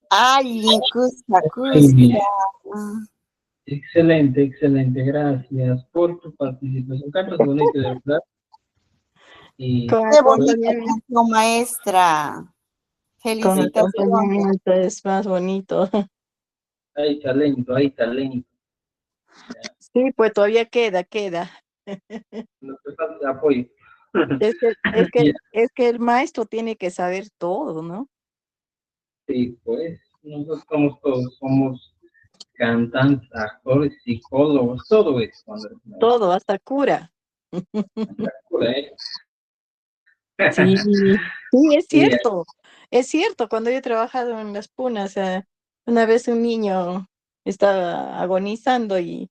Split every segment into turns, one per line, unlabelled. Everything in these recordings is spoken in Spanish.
Ay, Cusca,
Muy bien.
Cusca.
Excelente, excelente. Gracias por tu participación. Cantas bonito, de verdad. Y
Con
Qué bonita
acompañamiento,
canción, maestra.
con
Felicitaciones.
acompañamiento es más bonito.
hay talento, hay talento. Ya.
Sí, pues todavía queda.
Nos falta apoyo.
Es que, es que,
Ya,
es que el maestro tiene que saber todo, ¿no?
sí, pues nosotros somos todos, somos cantantes, actores, psicólogos, todo eso cuando eres maestro.
Todo, hasta cura.
¿Eh?
Sí, sí, es
Y,
cierto. Es cierto, cuando yo he trabajado en las punas, una vez un niño estaba agonizando y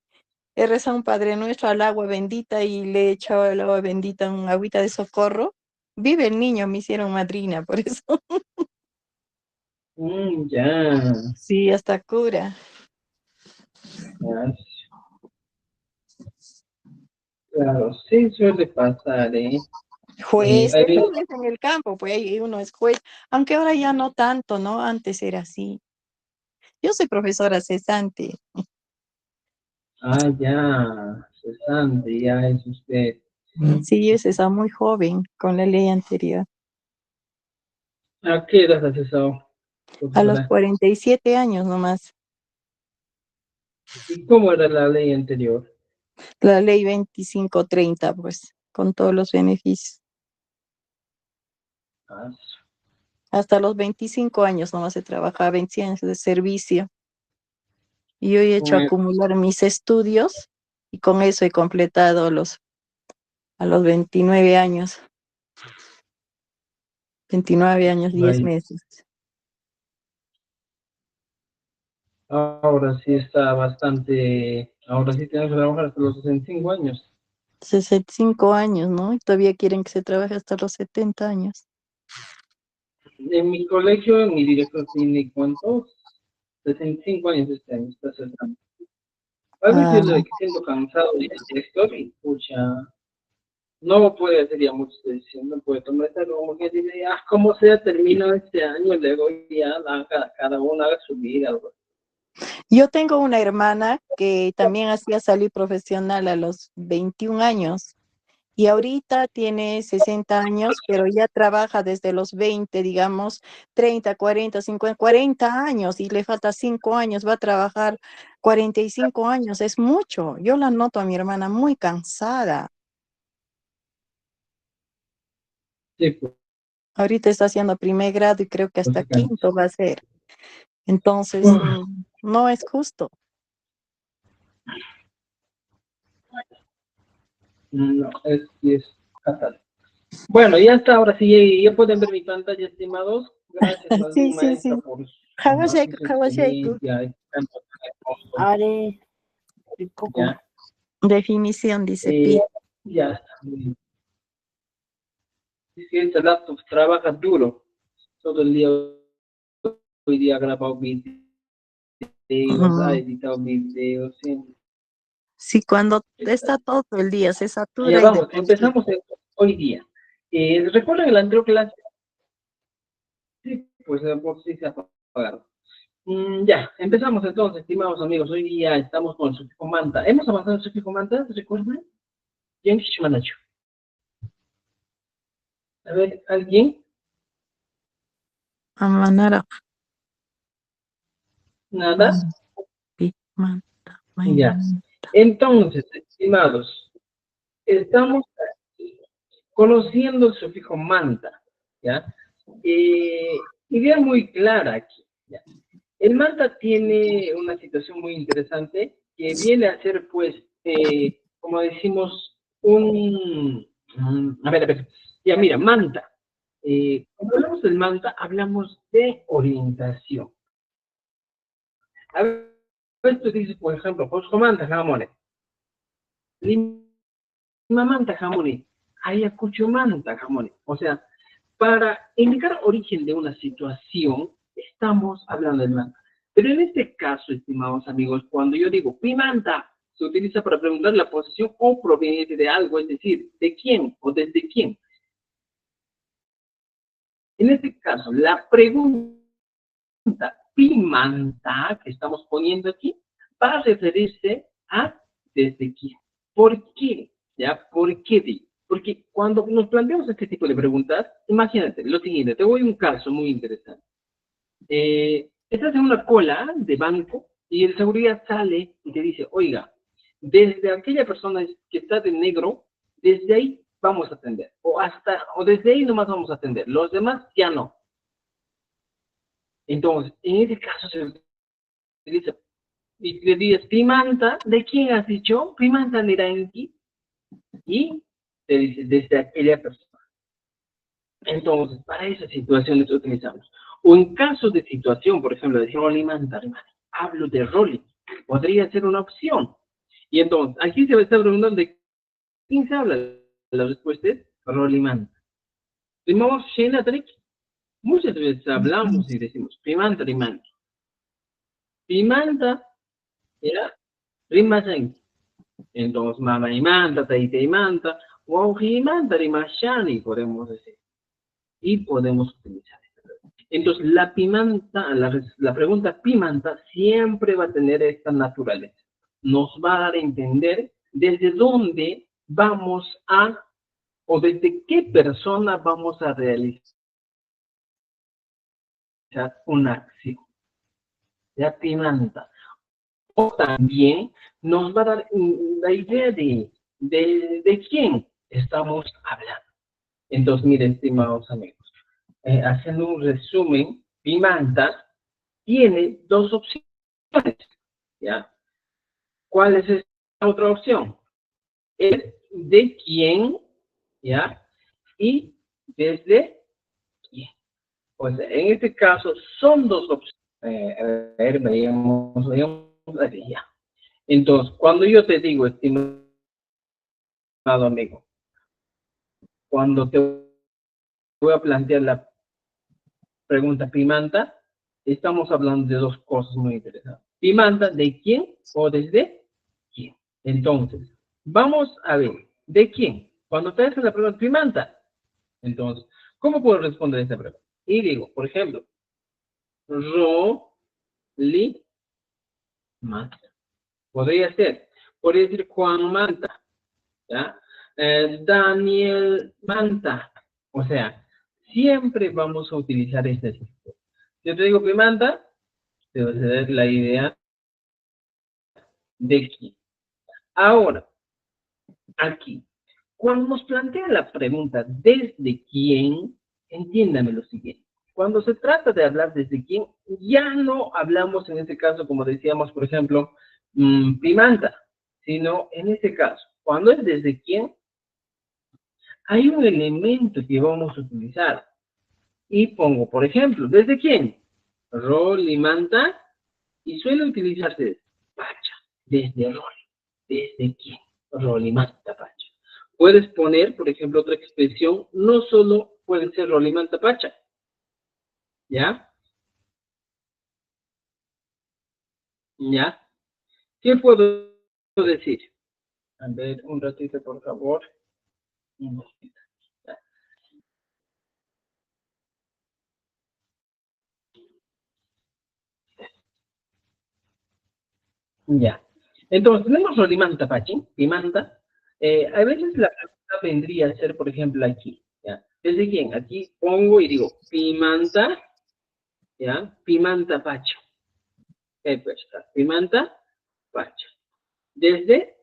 he rezado un Padre Nuestro al agua bendita y le he echado el agua bendita un agüita de socorro. Vive el niño, me hicieron madrina, por eso.
ya,
Sí, hasta cura.
ya, claro, sí suele pasar, ¿eh?
Juez,
Hay
eso
veces,
es en el campo, pues ahí uno es juez, aunque ahora ya no tanto, ¿no? Antes era así. Yo soy profesora cesante.
ya, cesante, ya es usted.
Sí, es esa muy joven con la ley anterior.
¿A qué edad has cesado,
A los
profesora?
47 años nomás.
¿Y cómo era la ley anterior?
La ley 2530, pues, con todos los beneficios.
Ah,
Hasta los 25 años nomás se trabajaba 20 años de servicio. Y yo he hecho
con el-
acumular mis estudios y con eso he completado a los 29 años. 29 años, 10
Vaya,
meses.
ahora sí está bastante, ahora sí tenemos que trabajar hasta los 65 años.
65 años, ¿no? Y todavía quieren que se trabaje hasta los 70 años.
En mi colegio, mi director tiene cuántos, 65 años este año, está cesando. A
Ah,
veces le siento cansado del director y pucha, no puede hacer ya mucho decisión, no puede tomar esta como que dice, como sea, termina este año, luego ya cada uno haga su vida, algo.
yo tengo una hermana que también hacía salir profesional a los 21 años y ahorita tiene 60 años, pero ya trabaja desde los 20, digamos, 30, 40, 50, 40 años y le falta 5 años, va a trabajar 45 años, es mucho. Yo la noto a mi hermana muy cansada.
Sí, pues,
Ahorita está haciendo primer grado y creo que hasta
se cansa.
quinto va a ser. Entonces,
Uf,
no es justo.
no, es fatal. Bueno, ya está, ahora sí, ya pueden ver mi pantalla, estimados. Gracias, más
Sí,
bien,
sí,
maestra,
sí.
por su información,
Hawashaiku,
su
hawashaiku.
experiencia, y tanto hermoso,
Are, poco.
ya.
Definición, dice Pi.
Eh, ya está. Es que este laptop trabaja duro. Todo el día, hoy día ha grabado videos, ha
Mm,
editado videos. Sí.
sí, cuando está todo el día, se
Ya
satura y de
vamos,
por sí.
empezamos hoy día. ¿Recuerdan el anterior clase? Sí, pues por sí se ha apagado. Ya, empezamos entonces, estimados amigos. Hoy día estamos con el sufijo manta. ¿Hemos avanzado en el sufijo manta? ¿Recuerdan? ¿Quién Shimanacho? A ver, ¿alguien?
Amanara.
¿Nada?
Pi, manta,
Ya.
main.
Entonces, estimados, estamos conociendo el sufijo manta, ¿ya? Idea muy clara aquí, ¿ya? El manta tiene una situación muy interesante que viene a ser, pues, como decimos, a ver, ya mira, manta. Cuando hablamos del manta, hablamos de orientación. A ver, tú dices, por ejemplo, pues, manta, jamones. Manta, jamones. Ayacucho manta, jamones. O sea, para indicar origen de una situación, estamos hablando del manta. Pero en este caso, estimados amigos, cuando yo digo pimanta, se utiliza para preguntar la posición o proveniencia de algo, es decir, de quién o desde quién. En este caso, la pregunta pimanta que estamos poniendo aquí va a referirse a desde quién. ¿Por qué? ¿Ya? ¿Por qué digo? Porque cuando nos planteamos este tipo de preguntas, imagínate lo siguiente, te voy a un caso muy interesante. Estás en una cola de banco y el seguridad sale y te dice, oiga, desde aquella persona que está de negro, desde ahí vamos a atender. O desde ahí nomás vamos a atender. Los demás ya no. Entonces, en ese caso se utiliza. Y le dices, Pimanta, ¿de quién has dicho? Pimanta Niranki. Y te dice, desde aquella persona. Entonces, para esas situaciones utilizamos. O en caso de situación, por ejemplo, decir Rolimanta, hablo de Rolly. Podría ser una opción. Y entonces, aquí se va a estar preguntando de quién se habla. La respuesta es Rolimanta. Primamos Shena Trick. Muchas veces hablamos y decimos Pimanta Rimanki. Pimanta era Rimasanki. Entonces, Mama Imanta, Taita Imanta, Wauji Imanta, Rimashani, podemos decir. Y podemos utilizar esta pregunta. Entonces, la pimanta, la pregunta pimanta siempre va a tener esta naturaleza. Nos va a dar a entender desde dónde vamos a, o desde qué persona vamos a realizar una acción. Ya pimanta. O también nos va a dar la idea de quién estamos hablando. Entonces, miren, estimados amigos, haciendo un resumen, pimanta tiene dos opciones, ¿ya? ¿Cuál es esta otra opción? Es de quién, ¿ya? Y desde quién. Pues en este caso son dos opciones. A ver, veamos ya. Entonces, cuando yo te digo, estimado amigo, cuando te voy a plantear la pregunta pimanta, estamos hablando de dos cosas muy interesantes. Pimanta, ¿de quién o desde quién? Entonces, vamos a ver, ¿de quién? Cuando te haces la pregunta pimanta, entonces, ¿cómo puedo responder esta pregunta? Y digo, por ejemplo, Li Manta. Podría decir Juan Manta, ¿ya? Daniel Manta. O sea, siempre vamos a utilizar este sistema. Yo te digo pimanta, te vas a dar la idea de quién. Ahora, aquí, cuando nos plantea la pregunta ¿desde quién? Entiéndame lo siguiente. Cuando se trata de hablar desde quién, ya no hablamos en este caso, como decíamos, por ejemplo, pimanta, sino en este caso, cuando es desde quién, hay un elemento que vamos a utilizar. Y pongo, por ejemplo, ¿desde quién? Rol y manta, y suele utilizarse pacha, desde rol. ¿Desde quién? Rol y manta, pacha. Puedes poner, por ejemplo, otra expresión, no solo puede ser rol y manta, pacha. ¿Ya? ¿Ya? ¿Qué puedo decir? A ver, un ratito, por favor. Ya. Entonces, tenemos Rolimanta Pachi, Pimanta. A veces la pregunta vendría a ser, por ejemplo, aquí. ¿Ya? ¿Desde quién? Aquí pongo y digo, Pimanta, ¿ya? Pimanta Pacho. Pues está, Pimanta Pacho. ¿Desde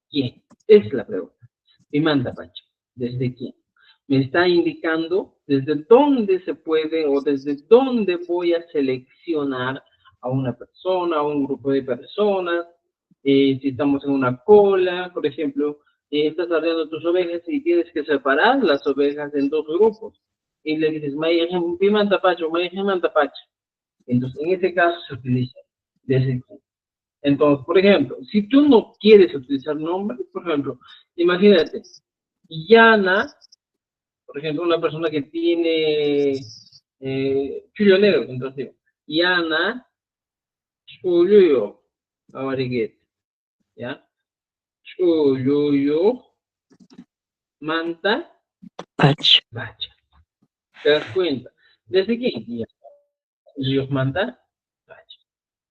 quién? Es la pregunta. Pimanta Pacho. ¿Desde quién? Me está indicando desde dónde se puede o desde dónde voy a seleccionar a una persona, a un grupo de personas. Si estamos en una cola, por ejemplo, estás arreando tus ovejas y tienes que separar las ovejas en dos grupos. Y le dices, pimanta pacho, pimanta pacho. Entonces, en ese caso se utiliza desde aquí. Entonces, por ejemplo, si tú no quieres utilizar nombres, por ejemplo, imagínate, Yana, por ejemplo, una persona que tiene chullo negro, entonces, Yana, chullo, amariguete, ¿ya? Chullo, manta,
Pacha.
bacha. ¿Te das cuenta? ¿Desde quién? Chullo, manta,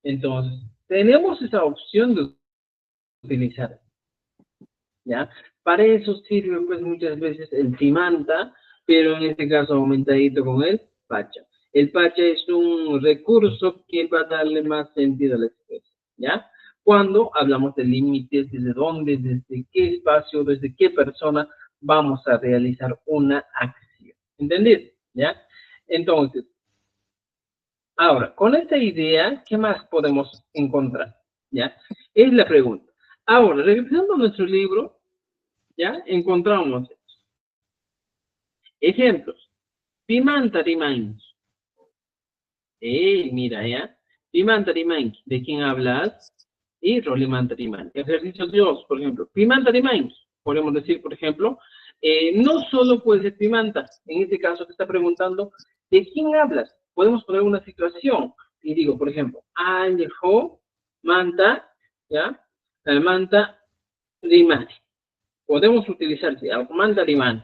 Entonces, tenemos esa opción de utilizar, ¿ya? Para eso sirve, pues, muchas veces el pimanta, pero en este caso aumentadito con el pacha. El pacha es un recurso que va a darle más sentido a la expresión, ¿ya? Cuando hablamos de límites, desde dónde, desde qué espacio, desde qué persona vamos a realizar una acción. ¿Entendido? ¿Ya? Entonces, ahora, con esta idea, ¿qué más podemos encontrar? ¿Ya? Es la pregunta. Ahora, regresando a nuestro libro, ¿ya? Encontramos ejemplos. Pimanta rimanki. Mira, ¿ya? Pimanta rimanki. ¿De quién hablas? Y rolimanta rimanki. Ejercicio 2, por ejemplo. Pimanta rimanki. Podemos decir, por ejemplo, no solo puede ser pimanta. En este caso te está preguntando, ¿de quién hablas? Podemos poner una situación. Y digo, por ejemplo, Alejo, manta, ¿ya? Manta rimani. Podemos utilizar, ¿sí? Manta rimani.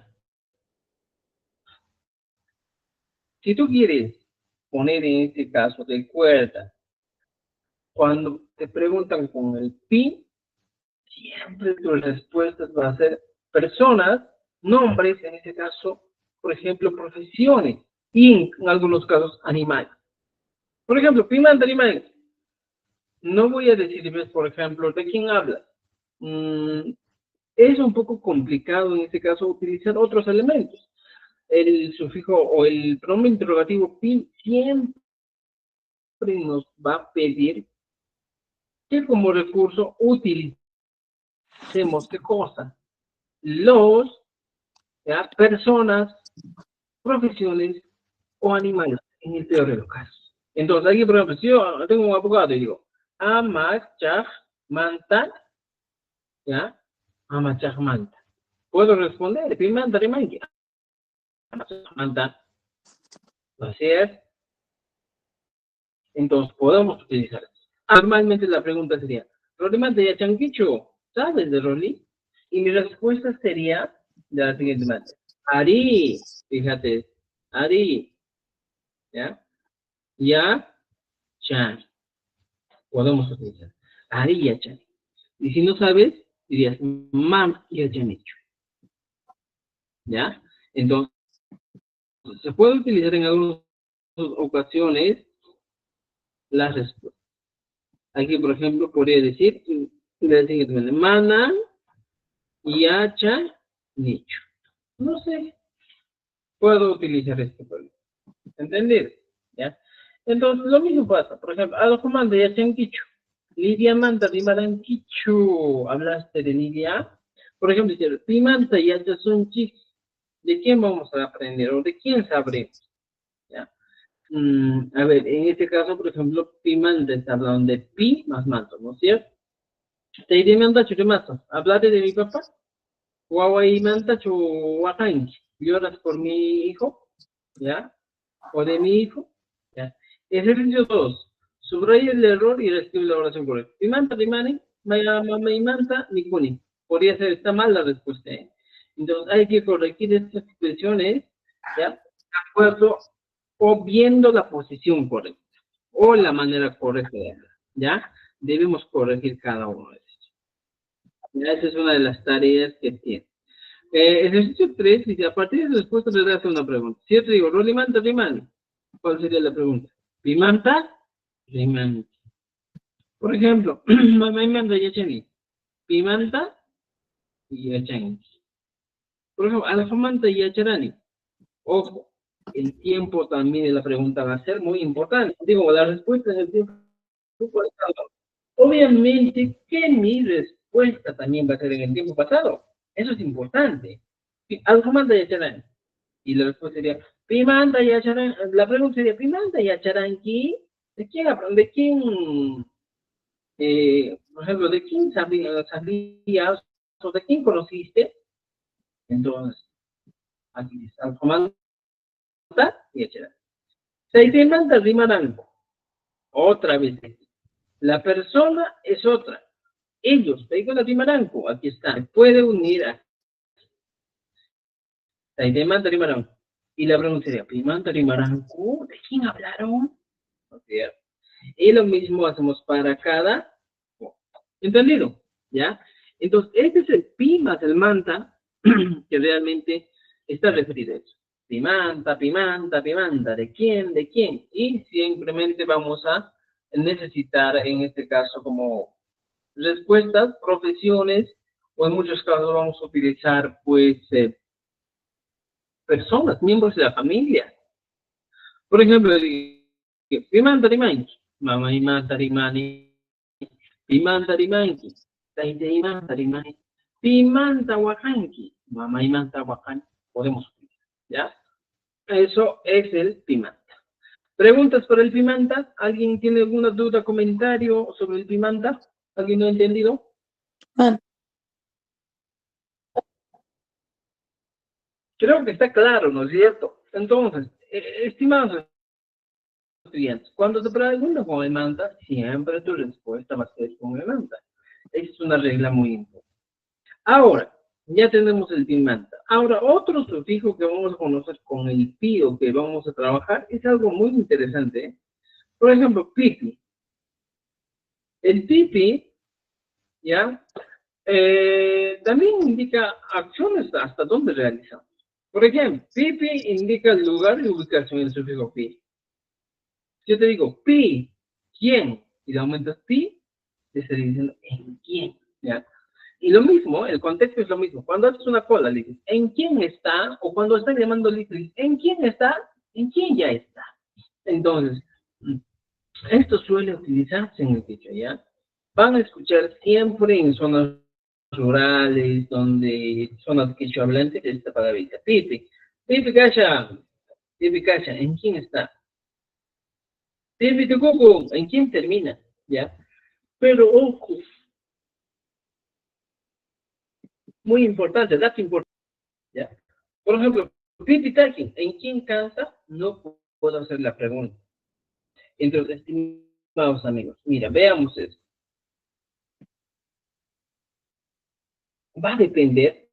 Si tú quieres poner en este caso, recuerda, cuando te preguntan con el pi, siempre tu respuesta va a ser personas, nombres, en este caso, por ejemplo, profesiones, y en algunos casos, animales. Por ejemplo, pimenta animales. No voy a decir, por ejemplo, ¿de quién hablas? Es un poco complicado en este caso utilizar otros elementos. El sufijo o el pronombre interrogativo pi siempre nos va a pedir que como recurso utilicemos qué cosa, los, ¿ya? Personas, profesiones o animales, en el peor de los casos. Entonces, aquí, por ejemplo, si yo tengo un abogado y digo, amachaj manta, ¿ya? Amachaj manta. Puedo responder, pimanta rimanki, manta. Así es. Entonces, podemos utilizar eso. Normalmente la pregunta sería, Rolimanta ya chanquicho, ¿sabes de Rolly? Y mi respuesta sería de la siguiente manera. Ari, fíjate, Ari, ¿ya? Ya, chan. Podemos utilizar. Ari, ya, chan. Y si no sabes, dirías, mam, ya, chanicho. ¿Ya? Entonces, se puede utilizar en algunas ocasiones las respuestas. Aquí, por ejemplo, podría decir, de la siguiente manera, mana, yacha, nicho. No sé, puedo utilizar este problema. ¿Entendido? ¿Ya? Entonces, lo mismo pasa. Por ejemplo, a los comandos ya se han dicho. Lidia manta, rimaran quichu. ¿Hablaste de Lidia? Por ejemplo, dice, pimanta ya son chis. ¿De quién vamos a aprender? ¿O de quién sabremos? ¿Ya? A ver, en este caso, por ejemplo, pimanta está hablando de pi más manto, ¿no es cierto? Te diré manta churimazo. ¿Hablaste de mi papá? Huawei manta chuhuacanchi. ¿Lloras por mi hijo? ¿Ya? O de mi hijo. ¿Ya? Ejercicio 2. Subraya el error y reescribe la oración correcta. Pimanta, rimani, manta, nikuni. Podría ser, está mal la respuesta. ¿Eh? Entonces hay que corregir estas expresiones, ¿ya? De acuerdo, o viendo la posición correcta, o la manera correcta de hablar, ¿ya? Debemos corregir cada uno de estos. ¿Ya? Esa es una de las tareas que tiene. Ejercicio 3 dice, a partir de su respuesta le hacer una pregunta. Si yo te digo, Rolimanta, Rimani, ¿cuál sería la pregunta? ¿Pimanta? Rimani. Por ejemplo, Mamá Yachani. ¿Pimanta? Yachani. Por ejemplo, Alfamanta Yacharani. Ojo, el tiempo también de la pregunta va a ser muy importante. Digo, la respuesta es el tiempo. Obviamente que mi respuesta también va a ser en el tiempo pasado. Eso es importante. Alfamanta Yacharani. Y la respuesta sería, Pimanta y Acharan, la pregunta sería, Pimanta y Acharanqui, ¿de quién, por ejemplo, de quién sabías o de quién conociste? Entonces, aquí dice, Alfamanta y Acharan. Seitemanta rimarán, otra vez. La persona es otra. Ellos, la rimaranco, aquí está, puede unir a Seitemanta rimarán. Y la pregunta sería, Pimanta rimaranco, ¿de quién hablaron? ¿No es cierto? Y lo mismo hacemos para cada O. ¿Entendido? ¿Ya? Entonces, este es el pi más el manta que realmente está referido a eso. Pimanta, pimanta, pimanta. ¿De quién? ¿De quién? Y simplemente vamos a necesitar, en este caso, como respuestas, profesiones, o en muchos casos vamos a utilizar, pues, personas, miembros de la familia. Por ejemplo, pimanta rimanki, mama imanta rimani, pimanta rimanki, taite imanta rimani, pimanta wakanki, mama imanta wakan. Podemos utilizar, ¿ya? Eso es el pimanta. ¿Preguntas por el pimanta? ¿Alguien tiene alguna duda, comentario sobre el pimanta? ¿Alguien no ha entendido?
Ah,
Creo que está claro, ¿no es cierto? Entonces, estimados estudiantes, cuando te preguntan con el manta, siempre tu respuesta va a ser con el manta. Esa es una regla muy importante. Ahora, ya tenemos el pimanta. Ahora, otro sufijo que vamos a conocer con el pío que vamos a trabajar es algo muy interesante, ¿eh? Por ejemplo, pipi. El pipi, ¿ya? También indica acciones hasta dónde realizamos. Por ejemplo, pipi indica el lugar y ubicación del sufijo pi. Yo te digo, pi, ¿quién? Y le aumentas pi, te estoy diciendo, ¿en quién? ¿Ya? Y lo mismo, el contexto es lo mismo. Cuando haces una cola, le dices, ¿en quién está? O cuando estás llamando, le dices, ¿en quién está? ¿En quién ya está? Entonces, esto suele utilizarse en el dicho, ¿ya? Van a escuchar siempre en zonas rurales, donde zonas quechua hablantes, esta palabrita. Pipi, pipi cacha, ¿en quién está? Pipi tucucu, ¿en quién termina? ¿Ya? Pero ojo, muy importante, dato importante, ¿ya? Por ejemplo, pipi taki, ¿en quién cansa? No puedo hacer la pregunta. Entonces, estimados amigos, mira, veamos esto. Va a depender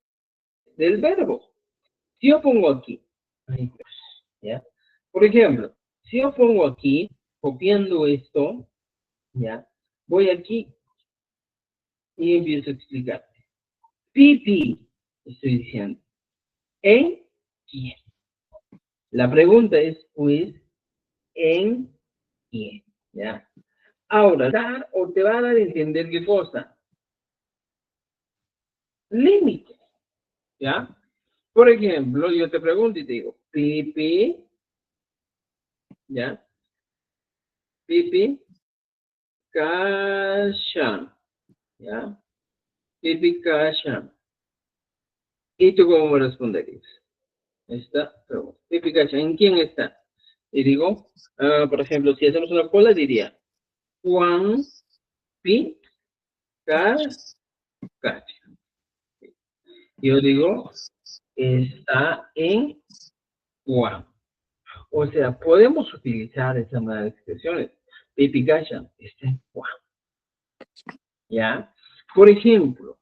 del verbo. Si yo pongo aquí, ¿ya? Por ejemplo, si yo pongo aquí, copiando esto, ¿ya? Voy aquí y empiezo a explicar. Pipi, estoy diciendo. ¿En quién? La pregunta es, pues, ¿en quién? ¿Ya? Ahora, dar o te va a dar a entender qué cosa. Límite, ¿ya? Por ejemplo, yo te pregunto y te digo, pipi, ¿ya? Pipi, kashan, ¿ya? Pipi, kashan. ¿Y tú cómo me responderías? Esta pregunta. Pipi, kashan, ¿en quién está? Y digo, por ejemplo, si hacemos una cola, diría, Juan, pi, kashan. Yo digo, está en Juan. O sea, podemos utilizar esa manera de expresiones. Pipi Gasha está en Juan. ¿Ya? Por ejemplo,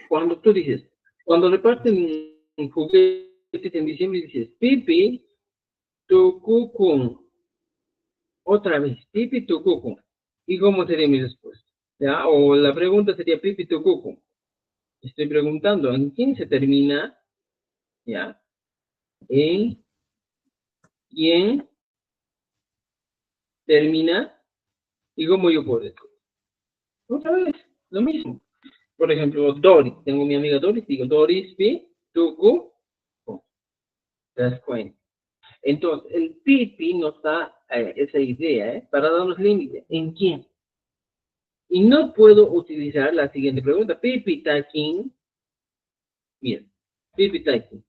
cuando tú dices, cuando reparten juguetes en diciembre, dices, Pipi, tu cucum. Otra vez, Pipi, tu cucum. ¿Y cómo sería mi respuesta? ¿Ya? O la pregunta sería, Pipi, tu cucum. Estoy preguntando, ¿en quién se termina? ¿Ya? ¿En quién termina? ¿Y cómo yo puedo decir? Otra vez, lo mismo. Por ejemplo, Doris. Tengo mi amiga Doris. Digo, Doris, pi, tucu. ¿Te das cuenta? Entonces, el pipi nos da esa idea, para darnos límites. ¿En quién? Y no puedo utilizar la siguiente pregunta. Pipi takin. Mira, pipi takin.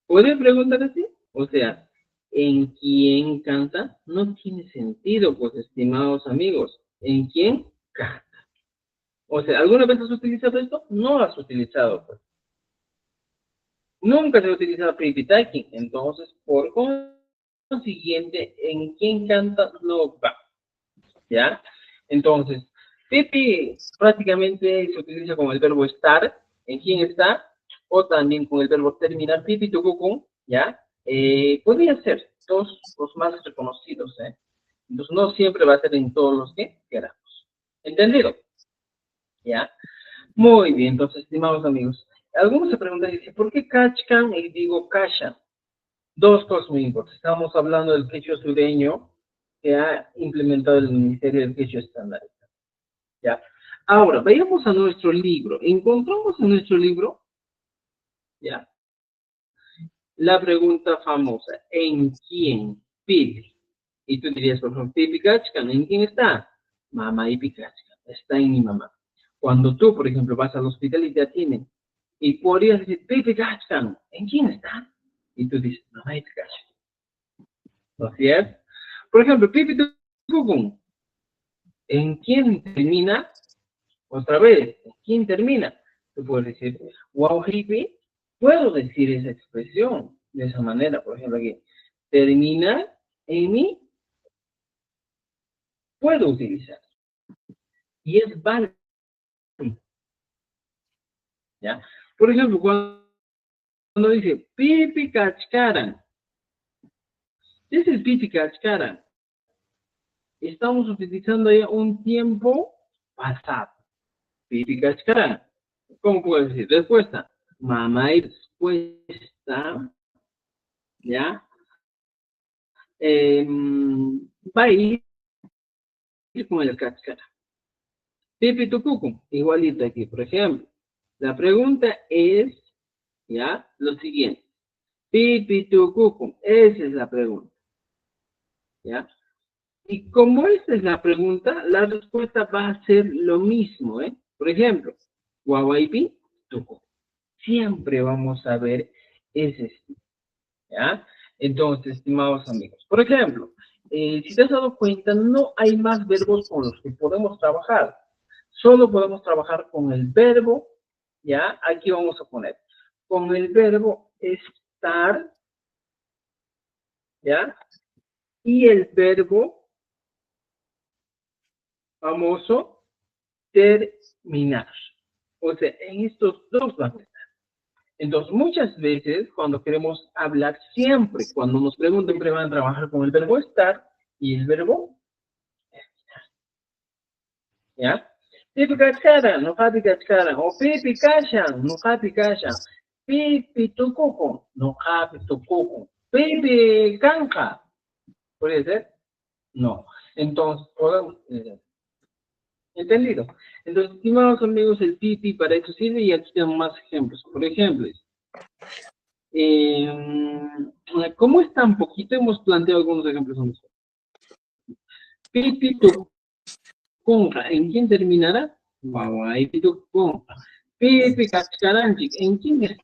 ¿Puedes preguntar así? O sea, ¿en quién canta? No tiene sentido, pues, estimados amigos. ¿En quién canta? O sea, ¿alguna vez has utilizado esto? No has utilizado, pues. Nunca se ha utilizado Pripitaki. Entonces, por consiguiente, ¿en quién canta? No va. ¿Ya? Entonces, Pipi prácticamente se utiliza con el verbo estar. ¿En quién está? O también con el verbo terminar. Pipi tucucum. ¿Ya? Podría ser dos los más reconocidos. Entonces, no siempre va a ser en todos los que queramos. ¿Entendido? ¿Ya? Muy bien, entonces, estimados amigos. Algunos se preguntan, dice, ¿por qué Kachkan y digo Kasha? Dos cosas muy importantes. Estamos hablando del quechua sureño que ha implementado el Ministerio del Quechua Estandarizado. ¿Ya? Ahora, vayamos a nuestro libro. Encontramos en nuestro libro, ¿ya? La pregunta famosa, ¿en quién? Pipi. Y tú dirías, por ejemplo, Pipi Kachkan, ¿en quién está? Mamá y Picachkan, está en mi mamá. Cuando tú, por ejemplo, vas al hospital y te atienden, y podrías decir, Pipi Kachkan, ¿en quién está? Y tú dices, mamá y Picachkan. ¿No es cierto? Por ejemplo, Pipi Tukukun, ¿en quién termina? Otra vez, ¿en quién termina? Tú puedes decir, wow, hippie, puedo decir esa expresión de esa manera, por ejemplo, aquí, termina en mí, puedo utilizar. Y es válido, ¿ya? Por ejemplo, cuando dice, pipi cachcaran, ¿qué es el pipi cachcaran? Estamos utilizando ya un tiempo pasado. Pipi cachcaran. ¿Cómo puedo decir? Respuesta. Mamá y respuesta, ¿ya? Va a ir con el cachcara. Pipi tucucu, igualito aquí, por ejemplo. La pregunta es, ¿ya? Lo siguiente. Pipi tucucu, esa es la pregunta, ¿ya? Y como esta es la pregunta, la respuesta va a ser lo mismo, ¿eh? Por ejemplo, guaguaypi tucu. Siempre vamos a ver ese estilo, ¿ya? Entonces, estimados amigos, por ejemplo, si te has dado cuenta, no hay más verbos con los que podemos trabajar. Solo podemos trabajar con el verbo, ¿ya? Aquí vamos a poner, con el verbo estar, ¿ya? Y el verbo famoso terminar. O sea, en estos dos van a estar. Entonces, muchas veces, cuando queremos hablar, siempre, cuando nos preguntan, siempre van a trabajar con el verbo estar y el verbo, ¿ya? Pipi kachkaran, no hapi kachkaran, o pipi kashan, no hapi kashan, pipi tucuco, no hapi tucuco, pipi canja, ¿puede ser? No. Entonces, podemos, ¿entendido? Entonces, estimados amigos, el pipi para eso sirve y aquí tenemos más ejemplos. Por ejemplo, como es tan poquito, hemos planteado algunos ejemplos. Pipi tucunja, ¿en quién terminará? Guaguay pitucunja. Pipi cachcaranchic, ¿en quién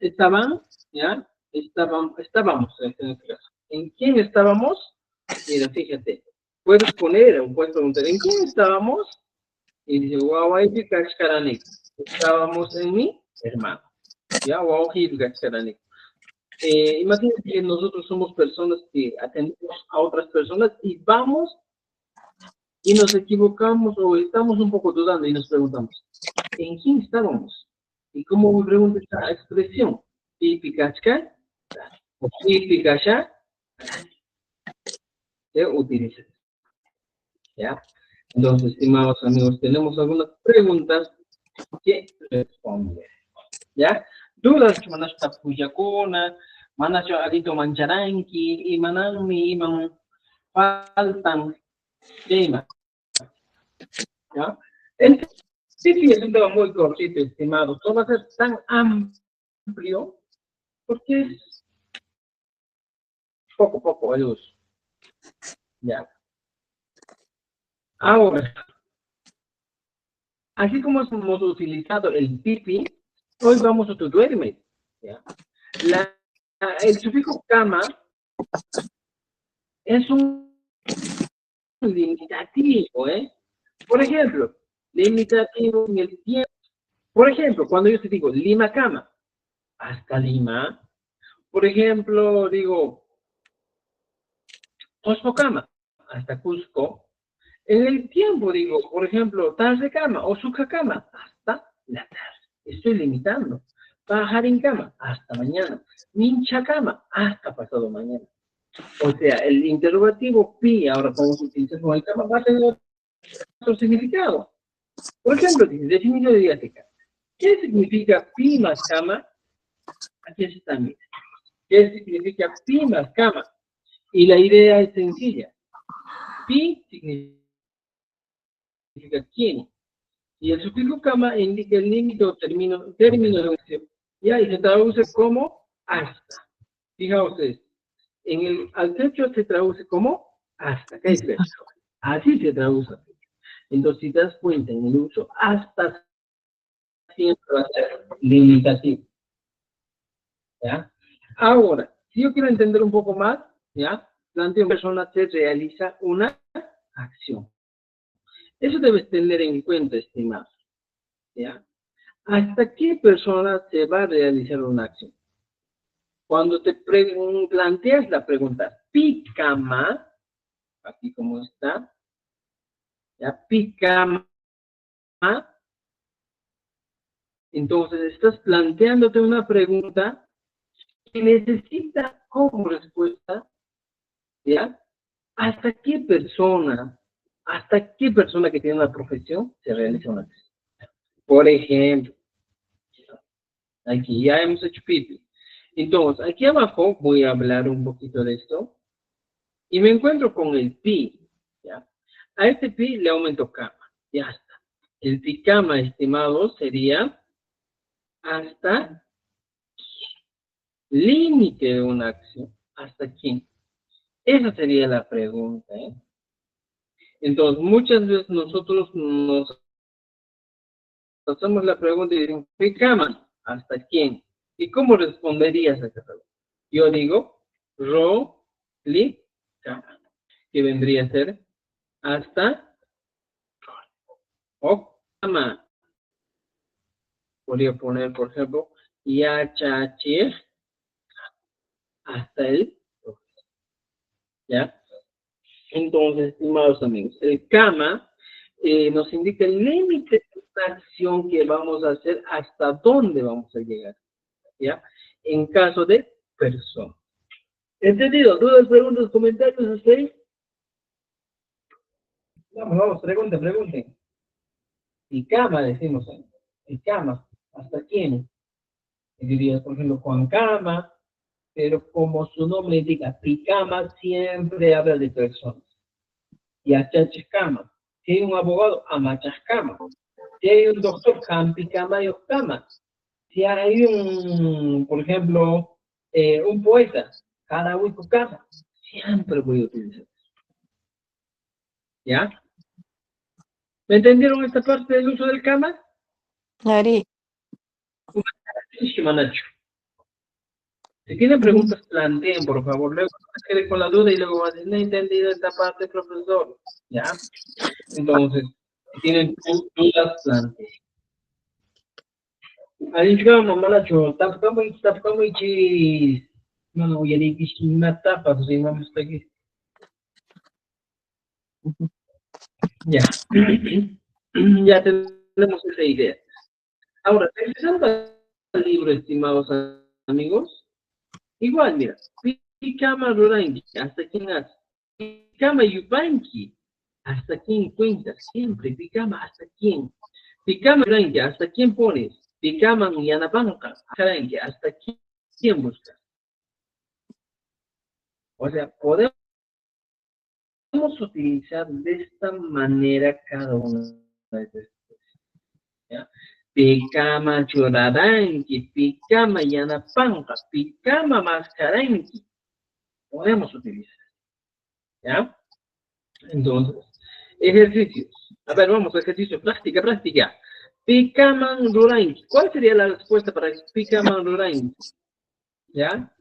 estaban? ¿Ya? Estábamos, en este caso. ¿En quién estábamos? Mira, fíjate, puedes poner, o puedes preguntar, ¿en quién estábamos? Y dice, guaguay cachcaranik. Estábamos en mi hermano. ¿Ya? Guaguay cachcaranik. Imagínate que nosotros somos personas que atendemos a otras personas y vamos y nos equivocamos o estamos un poco dudando y nos preguntamos, ¿en quién estábamos? ¿Y cómo me pregunta esta expresión? ¿Pipicachca? ¿O pipicacha? Se utiliza. ¿Ya? Entonces, estimados amigos, tenemos algunas preguntas que responder. ¿Ya? Dudas que manas tapuyakuna, manas yo adito mancharanki, y manami, iman faltan, tema. ¿Ya? Sí, es un tema muy cortito, estimado. No va a ser tan amplio porque es poco a poco el uso. ¿Ya? Ahora, así como hemos utilizado el pipi, hoy vamos a tu duerme. ¿Ya? El sufijo cama es un limitativo, ¿eh? Por ejemplo, limitativo en el tiempo. Por ejemplo, cuando yo te digo Lima cama, hasta Lima. Por ejemplo, digo Cusco cama, hasta Cusco. En el tiempo digo, por ejemplo, tarde cama o suca cama, hasta la tarde. Estoy limitando. Bajar en cama, hasta mañana. Mincha cama, hasta pasado mañana. O sea, el interrogativo pi, ahora podemos utilizar con el cama, va a tener otro significado. Por ejemplo, dice, definición didáctica. ¿Qué significa pi más cama? Aquí está también. ¿Qué significa pi más cama? Y la idea es sencilla. Pi significa quién. Y el sufijo cama indica el límite o término de una acción. Ya, y se traduce como hasta. Fijaos ustedes, en el al techo se traduce como hasta. ¿Qué es eso? Así se traduce. Entonces, si te das cuenta en el uso, hasta siempre va a ser limitativo. ¿Ya? Ahora, si yo quiero entender un poco más, ¿ya? Planteo una persona se realiza una acción. Eso debes tener en cuenta, estimado. ¿Ya? ¿Hasta qué persona se va a realizar una acción? Cuando te planteas la pregunta, picama, aquí como está, ya, picama, entonces estás planteándote una pregunta que necesita como respuesta, ¿ya? ¿Hasta qué persona que tiene una profesión se realiza una acción? Por ejemplo, aquí ya hemos hecho pipi. Entonces, aquí abajo voy a hablar un poquito de esto. Y me encuentro con el pi, ¿ya? A este pi le aumento cama, ya está. El pi cama, estimado, sería hasta límite de una acción. ¿Hasta quién? Esa sería la pregunta, ¿eh? Entonces, muchas veces nosotros nos hacemos la pregunta y decimos, pi cama, ¿hasta quién? ¿Y cómo responderías a esa pregunta? Yo digo, ro, li, cama, que vendría a ser hasta Okama. Podría poner, por ejemplo, Yachachi hasta el, ¿ya? Entonces, estimados amigos, el Kama nos indica el límite de una acción que vamos a hacer, hasta dónde vamos a llegar, ¿ya? En caso de persona. ¿Entendido? ¿Dudas, preguntas, comentarios hasta ahí? Vamos, pregunten. Y Kama decimos, ¿eh? El Kama, ¿hasta quién? Diría, por ejemplo, Juan Cama, pero como su nombre indica, Picama siempre habla de personas. Y Achachcama. Si hay un abogado, Amachascama. Si hay un doctor, Campicama y Ocama. Si hay un, por ejemplo, un poeta, Carahuicocama. Siempre voy a utilizar eso. ¿Ya? ¿Me entendieron esta parte del uso del Kama?
Ari,
Sí, Manacho. Si tienen preguntas, planteen, por favor. Luego no se quede con la duda y luego van a decir, no he entendido esta parte, profesor. ¿Ya? Entonces, si tienen dudas, planteen. Ahí llegamos, Manacho. Tapcamo y chis. No, ya ni una tapa, pues si vamos hasta aquí. Ya. Ya tenemos esa idea. Ahora, regresando al libro, estimados amigos. Igual, mira, Picama Rurangi, hasta quién hace. Picama Yupanqui, hasta quién cuentas, siempre. Picama, hasta quién. Picama Rurangi, hasta quién pones. Picama Yanapanca, hasta quién buscas. O sea, podemos utilizar de esta manera cada una de estas cosas. Picama Churarangi, Picama Yanapanca, Picama Mascarangi. Podemos utilizar. ¿Ya? Entonces, ejercicios. A ver, vamos, ejercicio, práctica. Picaman Rurangi. ¿Cuál sería la respuesta para Picaman Rurangi? ¿Ya?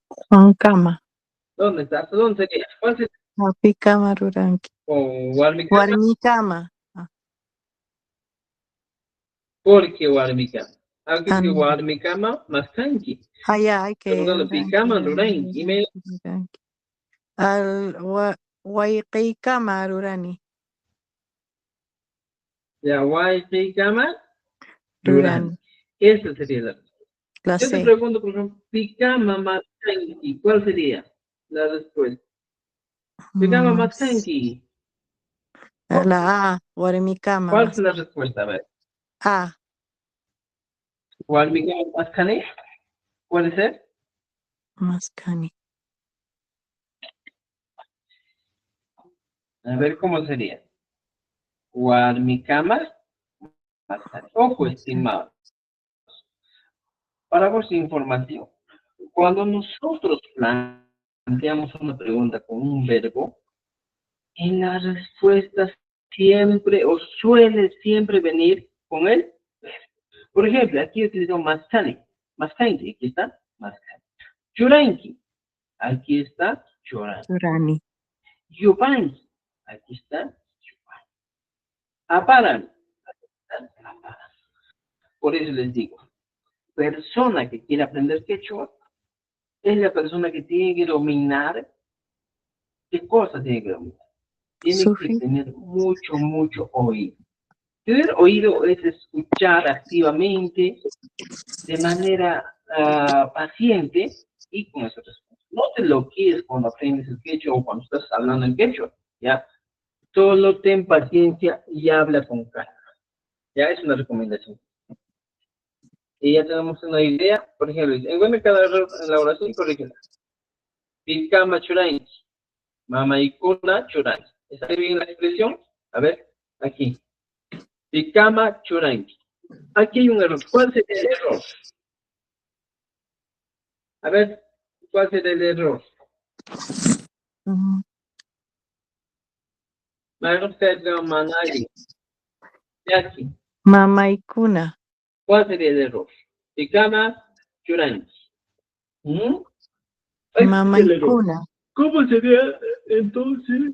Juan Cama.
¿Dónde está? ¿Hasta dónde sería? ¿Cuál sería?
Picama Ruranqui.
¿O Warmicama?
Guarnicama.
¿Por qué Warmicama? Algo
Ah,
que
no.
Warmicama más tranqui.
Ya, hay que.
Preguntando Picaman Rurangi. Y me
Al Huayqicama Rurani.
ya, Warmicama
Rurani.
Rurangi. Esa sería la respuesta.
La
Yo te
C.
pregunto, por ejemplo, Picama más tranqui. ¿Cuál sería? la respuesta? Picama Maskanki.
La A, Warmicama.
¿Cuál es la respuesta? A ver.
A,
Warmicama Maskane. ¿Puede ser?
Mascani.
A ver cómo sería. Warmicama Maskane. Ojo, estimado. Para vuestra información, cuando nosotros planteamos una pregunta con un verbo, en la respuesta siempre o suele siempre venir con el verbo. Por ejemplo, aquí utilizo Maskani. Maskanki, aquí está Maskani. Churanki, aquí está Churanki.
Churani.
Yupanki, aquí está Yupanki. Aparan, aquí está Aparan. Por eso les digo, persona que quiere aprender quechua es la persona que tiene que dominar. ¿Qué cosa tiene que dominar? Tiene que
Sufi.
tener mucho oído. Tener oído es escuchar activamente, de manera paciente y con esa respuesta. No te lo quieres cuando aprendes el quechua o cuando estás hablando en quechua, ¿ya? Solo ten paciencia y habla con calma. Ya es una recomendación. Y ya tenemos una idea. Por ejemplo, encuentra cada error en la oración y corrígela. Picama churainchi. Mamaikuna churainchi. ¿Está bien la expresión? A ver, aquí. Picama churainchi. Aquí hay un error. ¿Cuál sería el error? A ver, ¿cuál sería el error? Manali. Aquí.
Mama y cuna.
¿Cuál sería el error? Picama churainchi.
Mama y cuna.
¿Cómo sería entonces?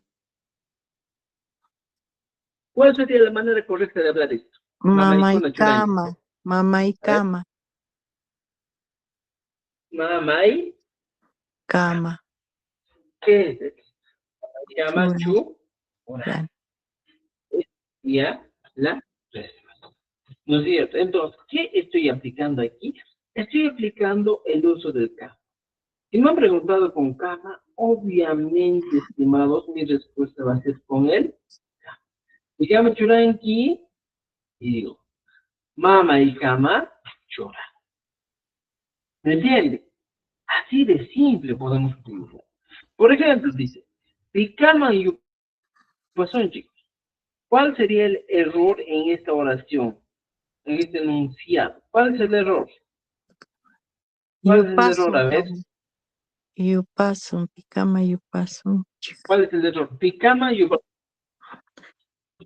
¿Cuál sería la manera correcta de hablar esto?
Mama y cama. Mama y cama.
Mamá y
Cama.
¿qué es eso? Llama chu.
Ya.
Ya la respuesta. ¿No es cierto? Entonces, ¿qué estoy aplicando aquí? Estoy aplicando el uso del cama. Si me han preguntado con cama, obviamente, estimados, mi respuesta va a ser con el cama. Me llamo Churanki y digo, mamá y cama, chora. ¿Me entiende? Así de simple podemos utilizar. Por ejemplo, dice, Picama y Yupasón, chicos. ¿Cuál sería el error en esta oración? En este enunciado. ¿Cuál es el error? ¿Cuál es el error? A ver.
Yupasum, picama yupasum.
¿Cuál es el error? Picama y Yupasón.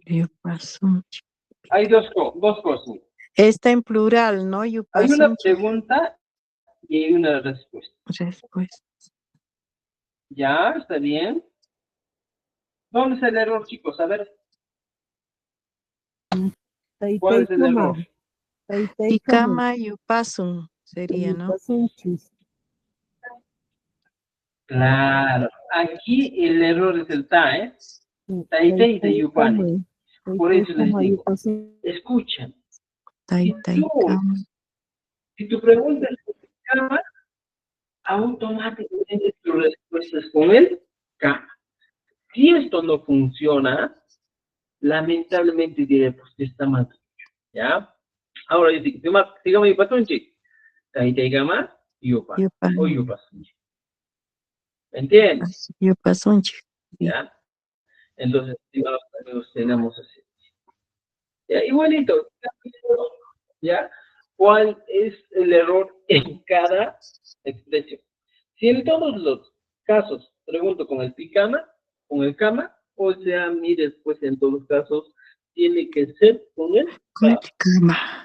Yupasum.
Hay dos cosas.
Está en plural, ¿no?
Hay una
Yupasum.
pregunta y hay una respuesta.
Respuesta.
¿Ya? ¿Está bien? ¿Dónde es el error, chicos? A ver. ¿Cuál es el error?
Picama yupasum sería, ¿no?
Claro. Aquí el error es el ta, ¿eh? Taitei y tayupani. Por eso les digo, escuchen. Si tu pregunta es cama, automáticamente tu respuesta es con el cama. Si esto no funciona, lamentablemente diré, pues está mal. ¿Ya? Ahora yo digo, dígame, patunchi. Taitei gama, yupa. O yupasunchi. ¿Entiendes?
Yupasunchi.
¿Ya? Entonces, amigos, tenemos así. ¿Ya? Igualito. ¿Ya? ¿Cuál es el error en cada expresión? Si en todos los casos pregunto con el picama, con el cama, o sea, mi respuesta en todos los casos tiene que ser con el cama.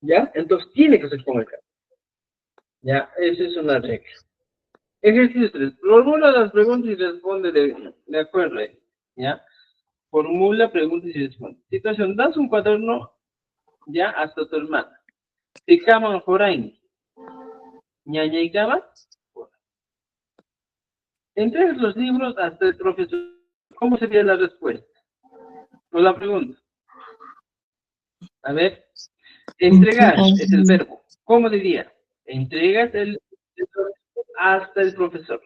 ¿Ya? Entonces tiene que ser con el cama. ¿Ya? Esa es una regla. Ejercicio 3. Formula las preguntas y responde de acuerdo. ¿Ya? Formula preguntas y responde. Situación. Das un cuaderno ya hasta tu hermana. Te caman jorain. Ñaña y cama. Entregas los libros hasta el profesor. ¿Cómo sería la respuesta? O la pregunta. A ver. Entregar es el verbo. ¿Cómo diría? Entregas el hasta el profesor.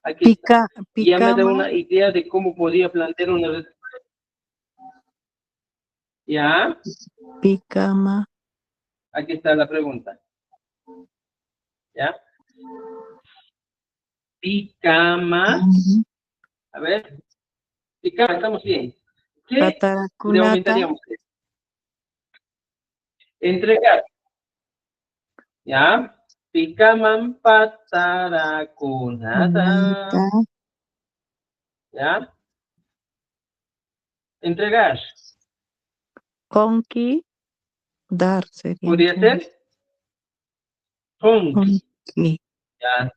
Aquí está.
Pica,
Ya me da
picama,
una idea de cómo podría plantear una respuesta. ¿Ya?
picama.
Aquí está la pregunta. ¿Ya? Picama.
Ujú.
A ver. Picama, estamos bien. ¿Qué le
Pataracunata,
aumentaríamos? Entregar. ¿Ya? Picaman
kunata,
pataraconata. ¿Ya? Entregar.
conqui, dar sería
¿Podría
entonces.
ser? Honky.
Conqui,
¿Ya?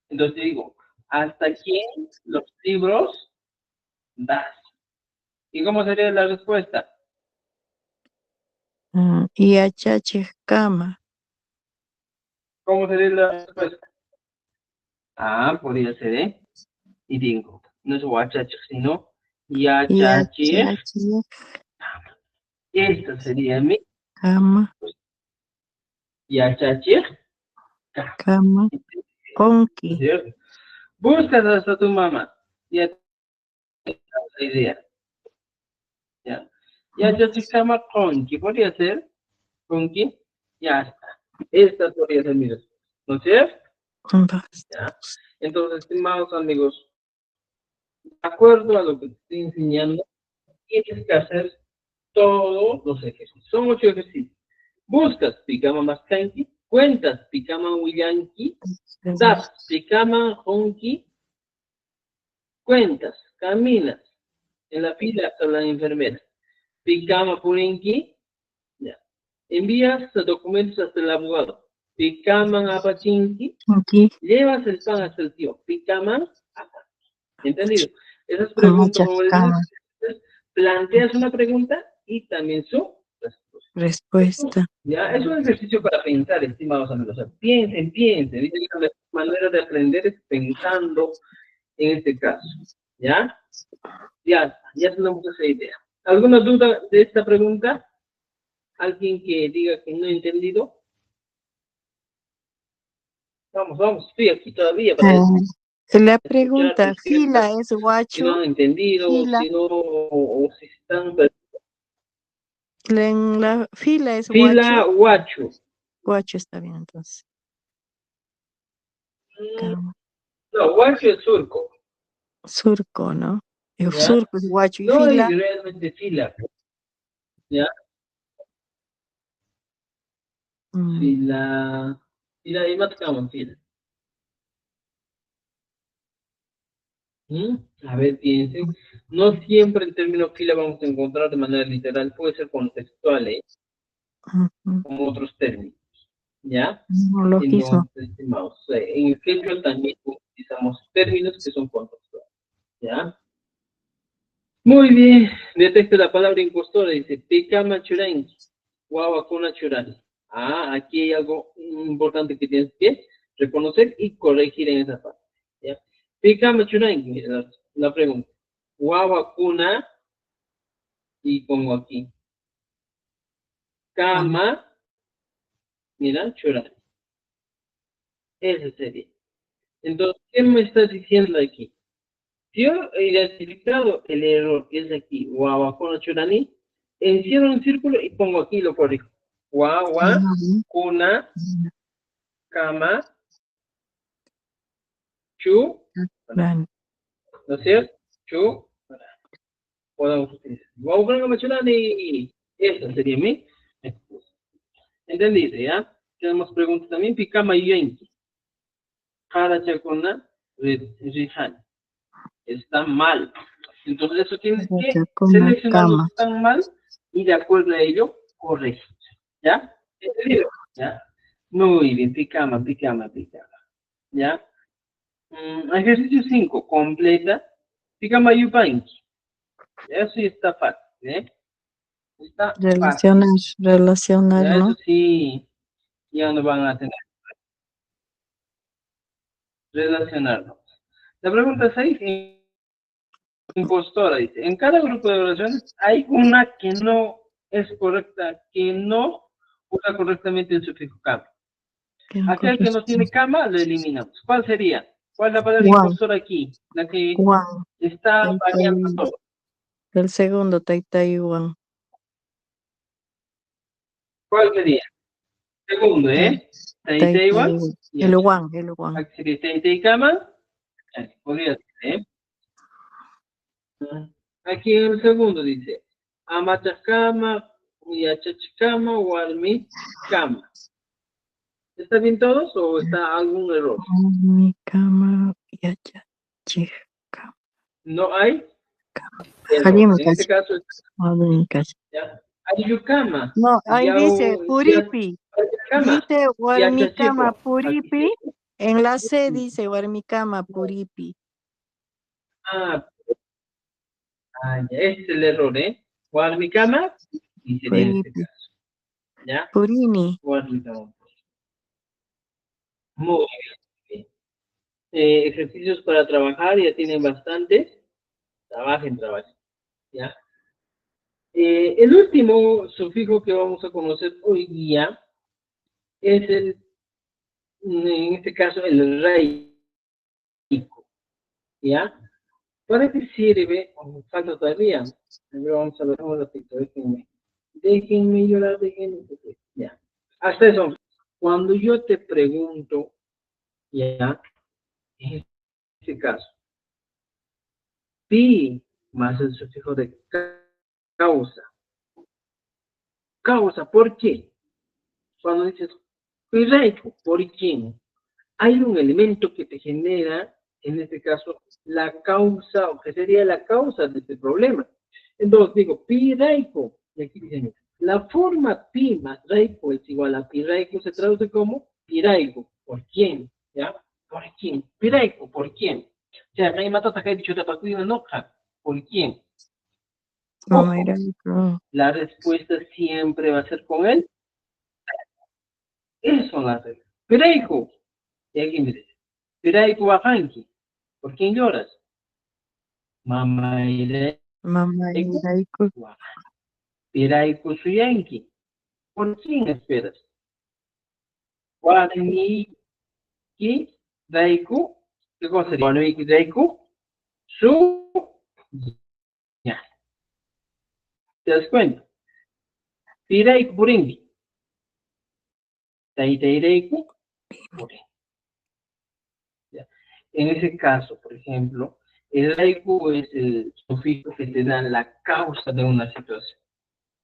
Entonces digo, ¿hasta quién los libros das? ¿Y cómo sería la respuesta?
y achachicama,
¿Cómo sería la respuesta? Ah, podría ser, ¿eh? Y digo, no es huachachik, sino
y
yachachik.
achachicama,
Esta sería mi yachachik.
cama,
¿No es
conqui.
cierto? Buscas hasta tu mamá. Ya te das la idea. ¿Ya? Yachachik kama konki. ¿Podría ser? Konki. Ya está. Esta podría ser mi respuesta. ¿No es cierto?
Basta.
¿Ya? Entonces, estimados amigos, de acuerdo a lo que te estoy enseñando, tienes que hacer todos los ejercicios. Son 8 ejercicios. Buscas picama más kanki, cuentas picama willanki, das picama honki, cuentas, caminas en la fila hasta la enfermera. Picama purinki, ya. Envías documentos hasta el abogado. Picaman apachinki,
Conqui,
llevas el pan hasta el tío. Picaman apachinki. ¿Entendido? Esas preguntas,
amachacama,
planteas una pregunta y también su respuesta.
respuesta.
Ya, es un ejercicio para pensar, estimados amigos. O sea, piensen, piensen. Dice que la manera de aprender es pensando en este caso. ¿Ya? Ya tenemos esa idea. ¿Alguna duda de esta pregunta? ¿Alguien que diga que no ha entendido? Vamos, vamos, estoy aquí todavía para
La
escucharte.
pregunta, fila es
Si no
guacho,
han entendido,
fila,
si no, o si están...
en la fila es
Fila
guacho,
Huacho.
guacho está bien entonces.
Mm,
Cama.
No, Huacho es surco.
Surco, ¿no? El
¿Ya?
surco es guacho y
No hay
fila,
realmente fila. ¿Ya?
mm,
Fila. Fila y matcama, fila. ¿Mm? A ver, piensen. No siempre el término fila vamos a encontrar de manera literal, puede ser contextual, ¿eh?
ujú,
Como otros términos. ¿Ya?
logismo.
Entonces, estimados, en el quechua también utilizamos términos que son contextuales. ¿Ya? Muy bien. Detecta la palabra impostora. Dice, picama churanqui. Guavacuna churani. Ah, aquí hay algo importante que tienes que reconocer y corregir en esa parte. ¿Ya? Picama churanqui. Mira la pregunta. Guavacuna. Y pongo aquí. Cama. Mira, churani. Ese sería. Entonces, ¿qué me estás diciendo aquí? Si yo he identificado el error que es aquí, guavacuna churani, encierro un círculo y pongo aquí y lo corrijo. Guagua, cuna, cama, chu,
Plan.
¿no es cierto? Chu, podemos utilizar. Guagua, churani, esa sería mi excusa. ¿Entendido, ya? Tenemos preguntas también. Picama y yenki. Cara chacona, rihan. Está mal. Entonces eso tienes que
Chacona,
seleccionar los
cama.
que están mal y de acuerdo a ello, corregir. ¿Ya? ¿Entendido? ¿Ya? Muy bien, picama, picama, picama. ¿Ya? Ejercicio 5 completa. Picama yupanqui. Eso sí está fácil, ¿eh? Está fácil.
Relacionar, relacionar,
Ya eso
¿no?
sí, ya no van a tener que relacionarlo. La pregunta 6, impostora, dice, en cada grupo de oraciones hay una que no es correcta, que no usa correctamente el sufijo cam. Aquel que no tiene cama, lo eliminamos. ¿Cuál sería? ¿Cuál es la palabra
Juan.
impostora aquí? La que
Juan.
está variando todo.
El segundo, Taiwan.
¿Cuál sería? Segundo, ¿eh? Taiwan.
El Juan.
Aquí sería Taitama. Podría ser, ¿eh? Aquí en el segundo dice, Amachakama, Yachachikama, Warmikama. ¿Está bien todos o está algún error?
Warmikama, Yachachikama.
No hay error. En este caso, ¿ya? Ayukama.
No, ahí dice Puripi. Dice Warmikama Puripi. En la C dice Warmikama Puripi.
Ah, ya, ese es el error, ¿eh? Warmikama, y sería en este caso. ¿Ya?
Purini.
Warmikama. Muy bien. Ejercicios para trabajar, ya tienen bastantes. Trabajen. ¿Ya? El último sufijo que vamos a conocer hoy día es en este caso, el reico. ¿Ya? ¿Para qué sirve? Oh, falta todavía. Vamos a ver un ratito, déjenme llorar, ya. Hasta eso. Cuando yo te pregunto, ya, en este caso, pi más el sufijo de causa. Causa, ¿por qué? Cuando dices, reico, ¿por quién? Hay un elemento que te genera, en este caso, la causa, o que sería la causa de este problema. Entonces digo, pi raico, y aquí dicen, la forma pi más raico es igual a pi raico, se traduce como piraico, ¿por quién? ¿Ya? ¿Por quién? Piraico, ¿por quién? O sea, me mata acá dicho te enoja, ¿por quién? Ojo, la respuesta siempre va a ser con él. Esas son las reglas. Piraico, y aquí me dice, piraico bajanqui, ¿por quién lloras? Mamairaico. Piraico suyanqui. ¿Por quién esperas? Guaraniqui Raiku. ¿Qué cosa sería? Guaraniqui Raiku. Su. Ya. ¿Te das cuenta? Piraico Puringi. Taitaireiku Puringi. En ese caso, por ejemplo, el Raiku es el sufijo que te da la causa de una situación.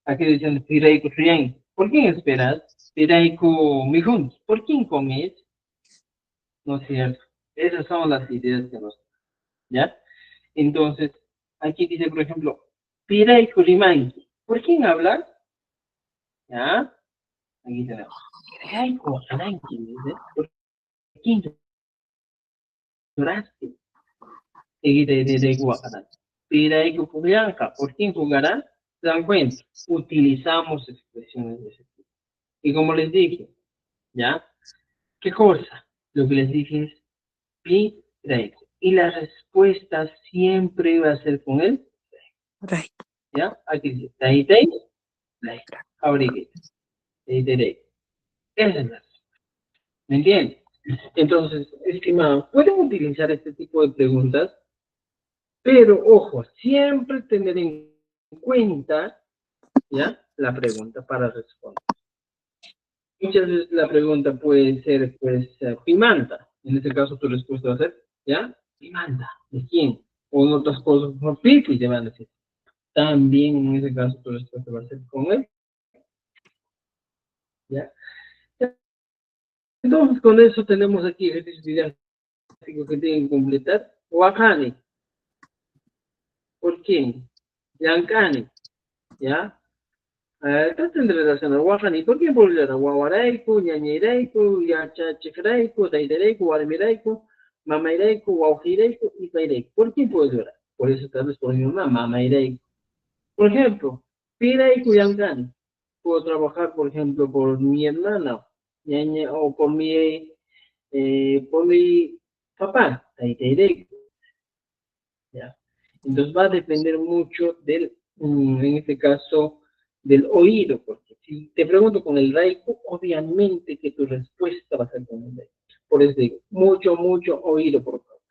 Aquí dicen Piraico Suyanqui. ¿Por quién esperas? Piraico Mijun. ¿Por quién comes? ¿No es cierto? Esas son las ideas que nos... ¿Ya? Entonces, aquí dice, por ejemplo, Piraico Rimanqui. ¿Por quién hablar? ¿Ya? Aquí tenemos. Piraico Rimanqui, dice. ¿Por quién lloraste? Seguida de Guajarán. Piraico Julianca. ¿Por quién jugará? ¿Se dan cuenta? Utilizamos expresiones de ese tipo. Y como les dije, ¿ya? ¿Qué cosa? Lo que les dije es Piraico. Y la respuesta siempre va a ser con él. ¿Ya? Aquí dice, Taitei, Abrigue, Taitei. Esa es la. ¿Me entiendes? Entonces, estimado, pueden utilizar este tipo de preguntas, pero ojo, siempre tener en cuenta, ¿ya? La pregunta para responder. Muchas veces la pregunta puede ser, pues, pimanta. En este caso, tu respuesta va a ser, ¿ya? Pimanta. ¿De quién? O en otras cosas, como pipi, te van a decir. También en ese caso, tu respuesta va a ser con él. ¿Ya? Entonces, con eso tenemos aquí ejercicios didácticos que tienen que completar. Wakani. ¿Por quién? Yankani. ¿Ya? Traten de relacionar Wakani. ¿Por quién puedo llorar? Wawaraiku, Ñañiraiku, Yachachiraiku, Taideraiku, Warmiraiku, Mamairaiku, Waujiraiku y Pairaiku. ¿Por quién puedo llorar? Por eso tal vez por mi mamá, Mamairaiku. Por ejemplo, Piraiku Yankani. Puedo trabajar, por ejemplo, por mi hermana, ñaña, o por mi papá, Taideraiku. ¿Ya? Entonces va a depender mucho del, en este caso, del oído, porque si te pregunto con el raiku, obviamente que tu respuesta va a ser con el raiku. Por eso digo, mucho, mucho oído, por favor.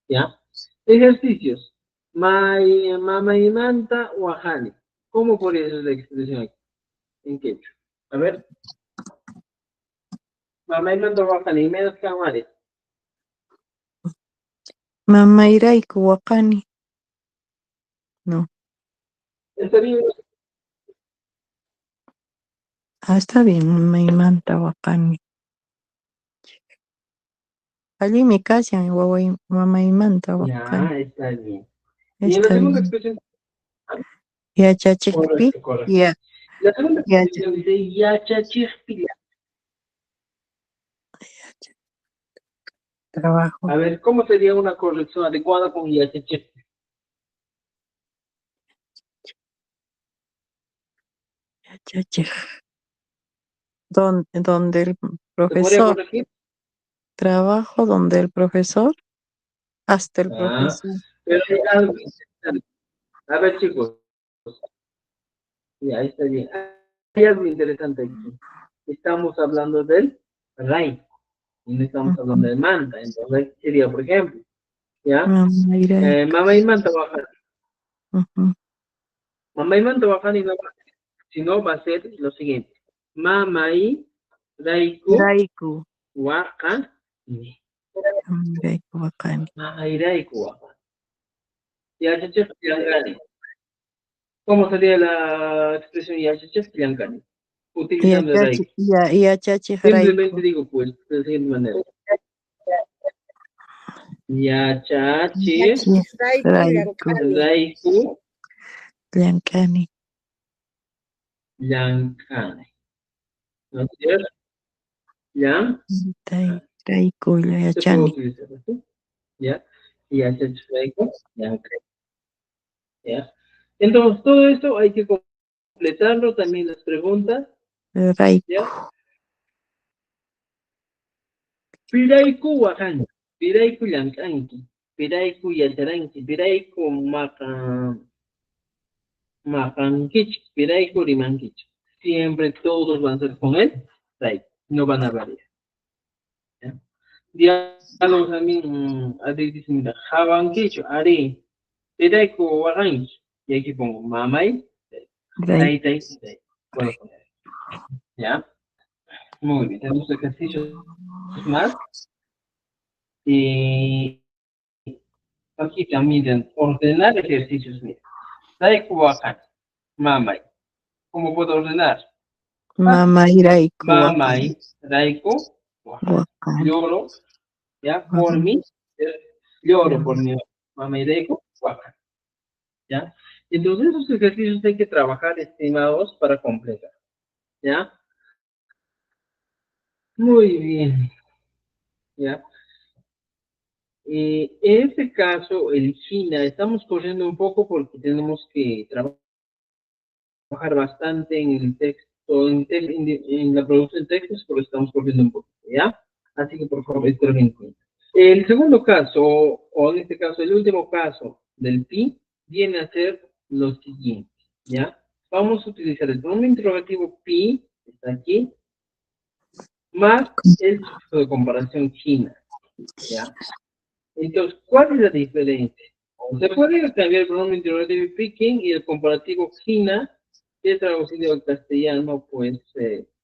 ¿Ya? Ejercicios. Mama y manta o ajani. ¿Cómo podría ser la expresión aquí? ¿En quechua? A ver. Mama y manta o ajani. Menos camares.
Mamayray waqani. No.
¿Está bien?
Ah, está bien, maymanta waqani. Allí me casan, guagua, mamaymanta waqani.
Ya, está bien. Y en la
Está
segunda
bien.
expresión,
Yachachikpi,
correcto, correcto. La segunda expresión dice yachachikpi.
trabajo.
A ver, ¿cómo sería una corrección adecuada con yachachikpi?
Yachachik. Donde el
¿Se podría
profesor,
corregir?
trabajo donde el profesor, hasta el
Ah,
profesor.
pero hay algo interesante. A ver, chicos, ya está bien. Hay algo interesante aquí. Estamos hablando del raíz y no estamos hablando
Ujú.
de manta. Entonces, sería, por ejemplo, ¿ya?
Mamayray.
Mamá y manta bajan.
Ujú.
Mamá y manta bajan y no va a ser. Si no, va a ser lo siguiente. Mamá y raiku
Raiku.
wakan.
Raiku waqani.
Mamá y raiku wakan. Ya, ya, ¿cómo sería la expresión Yachachef Yankani? Utilizando el Raiku.
Yachachik
Simplemente
raiku.
digo, pues, de la siguiente manera. Yachachef
Raiku.
Raiku
Llankani.
Yankani. ¿No es cierto? ¿Ya?
Raiku
Se puede
yachani.
utilizar así. ¿Ya? Yachachef Raiku Yankani. ¿Ya? Entonces, todo esto hay que completarlo, también las preguntas.
Raiku.
¿Ya? Piraiku wakanki, piraiku llankanki, piraiku yacharanki, piraiku makankichik, piraiku rimankichik. Siempre todos van a ser con él, right, no van a variar. ¿Ya? Diálogos también, así dicen, mira, jabankicho, ari, piraiku wakanki. Y aquí pongo mamay,
Raiku.
taitai, tai. Puedo poner, ¿ya? Muy bien, tenemos ejercicios más. Y aquí también ordenar ejercicios. Mira. Raiku wakan, mamay. ¿Cómo puedo ordenar? Fácil.
Mamay raiku waqani.
Mamay, raiku, wakan.
Waqani.
Lloro, ¿ya? Por mí, lloro por mi mamay, raiku, wakan. ¿Ya? Entonces esos ejercicios hay que trabajar, estimados, para completar. ¿Ya? Muy bien. ¿Ya? En este caso, el China, estamos corriendo un poco porque tenemos que trabajar bastante en el texto, en la producción de textos, pero estamos corriendo un poco, ¿ya? Así que por favor, esto en cuenta. El segundo caso, o en este caso, el último caso del pi, viene a ser lo siguiente, ¿ya? Vamos a utilizar el pronombre interrogativo pi, está aquí, más el sufijo de comparación china, ¿ya? Entonces, ¿cuál es la diferencia? Se puede cambiar el pronombre interrogativo speaking y el comparativo China, que es traducido al castellano, pues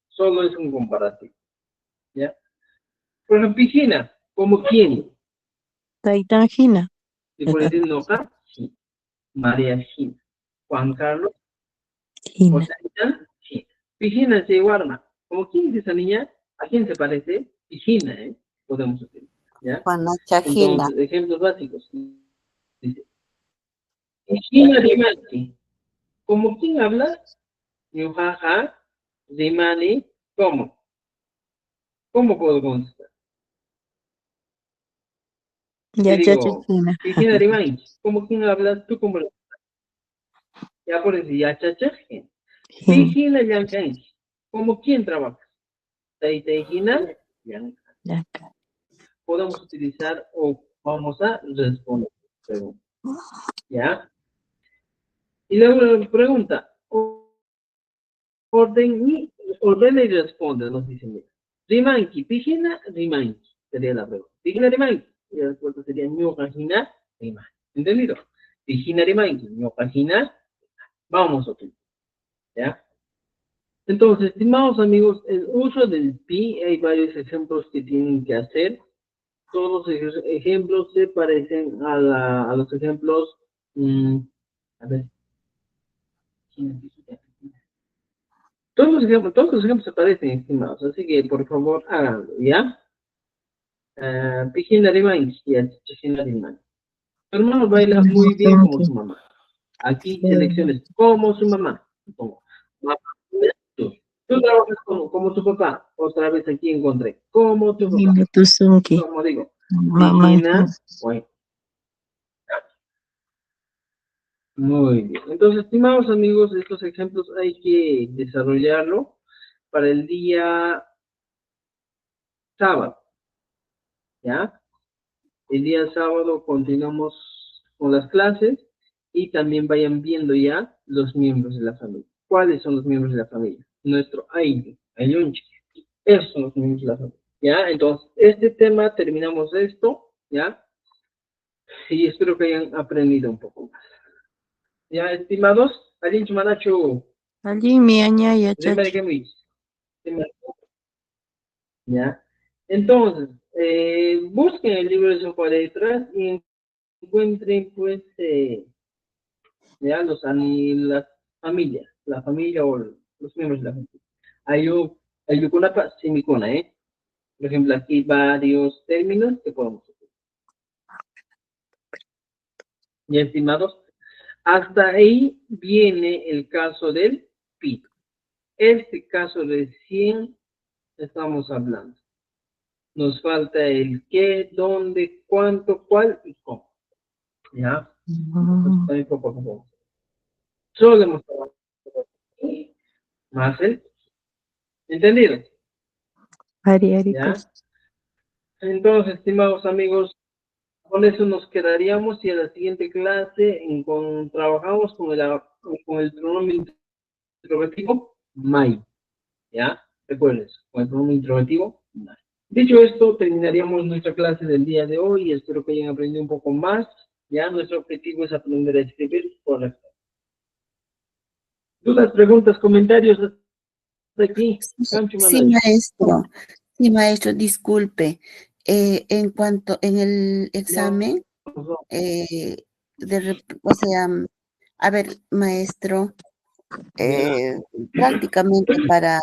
solo es un comparativo. ¿Ya? Por ejemplo, China, ¿como quién?
Taitan hina.
Se puede decir Noca, sí. María China. Juan Carlos, o
Hina.
Taitan, China. Piscina se guarda. ¿Como quién es esa niña? ¿A quién se parece? Piscina, ¿eh? Podemos decir. ¿Ya?
Juana Chajina.
Entonces, ejemplos básicos. Dice, Piscina de Manti. ¿Como quién habla? Yujaja, Rimani, ¿cómo? ¿Cómo puedo contestar? Te
Yachachik
digo,
hina.
Piscina Rimani, ¿cómo quién hablas? ¿Tú cómo? Ya por decir, ya chachaje.
Hina.
Piscina Yankanki, ¿cómo quién trabaja? Taitejina,
Yanka.
podemos utilizar o vamos a responder. ¿Ya? Y luego la pregunta, ordena y responde, nos dicen, mira. Rimanki, pijina, rimanki, sería la pregunta. Pijina, rimanki, y la respuesta sería ñuqajina, rimanki. ¿Entendido? Pijina, rimanki, ñuqajina, vamos a otro, ¿ya? Entonces, estimados amigos, el uso del pi, hay varios ejemplos que tienen que hacer. Todos los ejemplos se parecen a los ejemplos, a ver, todos los ejemplos se parecen, estimados, así que por favor háganlo, ¿ya? Pijina Riman, Chichina Riman. Tu hermano baila muy bien como su mamá. Aquí selecciones como su mamá. Supongo. Tú trabajas como tu papá. Otra vez aquí encontré. Como tu papá. Como digo. Pijina. Bueno. Muy bien. Entonces, estimados amigos, estos ejemplos hay que desarrollarlo para el día sábado. ¿Ya? El día sábado continuamos con las clases y también vayan viendo ya los miembros de la familia. ¿Cuáles son los miembros de la familia? Nuestro Ayunchi. Esos son los miembros de la familia. ¿Ya? Entonces, este tema, terminamos esto, ¿ya? Y espero que hayan aprendido un poco más. ¿Ya, estimados? Alinchu Manachu.
Allí mi añaya, chachi.
¿Ya? Entonces, busquen el libro de sopa de letras y encuentren, pues, ya la familia o los miembros de la familia. Hay una semicona, ¿eh? Por ejemplo, aquí varios términos que podemos hacer. Ya, estimados, hasta ahí viene el caso del pi. Este caso recién estamos hablando. Nos falta el qué, dónde, cuánto, cuál y cómo. ¿Ya? Pues, poco a poco. Solo hemos trabajado más el. ¿Entendido? ¿Ya? Entonces, estimados amigos, con eso nos quedaríamos y en la siguiente clase trabajamos con el pronombre interrogativo may. ¿Ya? Recuerden, con el pronombre interrogativo may. Dicho esto, terminaríamos nuestra clase del día de hoy y espero que hayan aprendido un poco más. Ya, nuestro objetivo es aprender a escribir correctamente. ¿Dudas, preguntas, comentarios hasta aquí?
Sí, maestro. Sí, maestro, disculpe. En cuanto en el examen, o sea, a ver, maestro, prácticamente para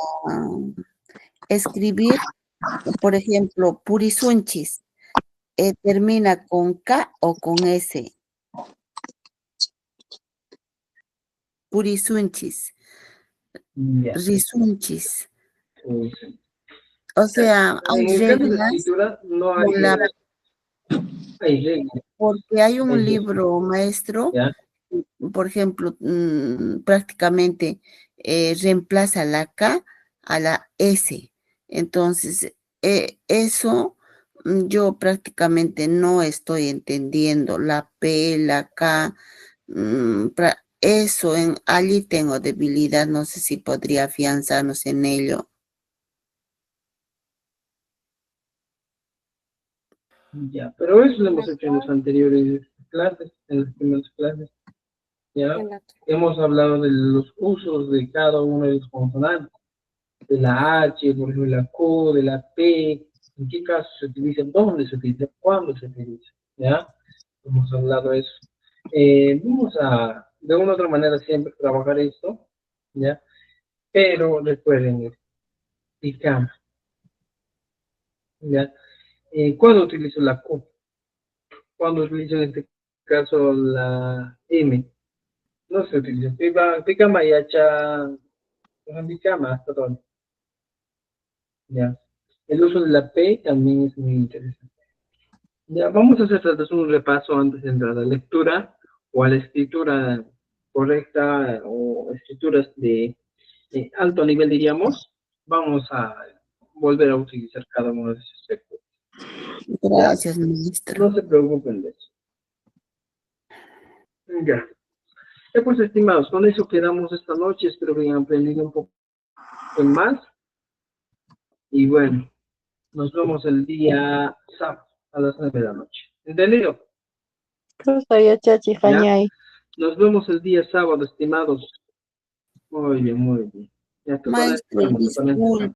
escribir, por ejemplo, purisunchis, ¿termina con K o con S? Purisunchis, risunchis. O sea, hay
En el caso de
reglas,
escritura no hay reglas.
porque hay un libro, maestro,
¿Ya?
por ejemplo, prácticamente reemplaza la K a la S. Entonces, eso yo prácticamente no estoy entendiendo. La P, la K, eso allí tengo debilidad. No sé si podría afianzarnos en ello.
Ya, pero eso lo hemos hecho en las anteriores clases, en las primeras clases. ¿Ya? Hemos hablado de los usos de cada uno de los consonantes, de la H, por ejemplo, la Q, de la P, en qué caso se utiliza, dónde se utiliza, cuándo se utiliza. ¿Ya? Hemos hablado de eso. Vamos a, de una u otra manera, siempre trabajar esto, ¿ya? Pero recuerden, picama, ¿ya? ¿Cuándo utilizo la Q? ¿Cuándo utilizo en este caso la M? No se utiliza. Picama y hacha, picama hasta todo. ¿Ya? El uso de la P también es muy interesante. Ya, vamos a hacer un repaso antes de entrar a la lectura o a la escritura correcta o escrituras de alto nivel, diríamos. Vamos a volver a utilizar cada uno de esos aspectos.
Gracias, maestro.
No se preocupen de eso. Ya. Pues, estimados, con eso quedamos esta noche. Espero que hayan aprendido un poco en más. Y bueno, nos vemos el día sábado a las 9 de la noche. ¿Entendido?
Cosa ya chachi
¿Ya?
jañay.
Nos vemos el día sábado, estimados. Muy bien, muy bien. Ya,
Maestro,
te conecto.
disculpe.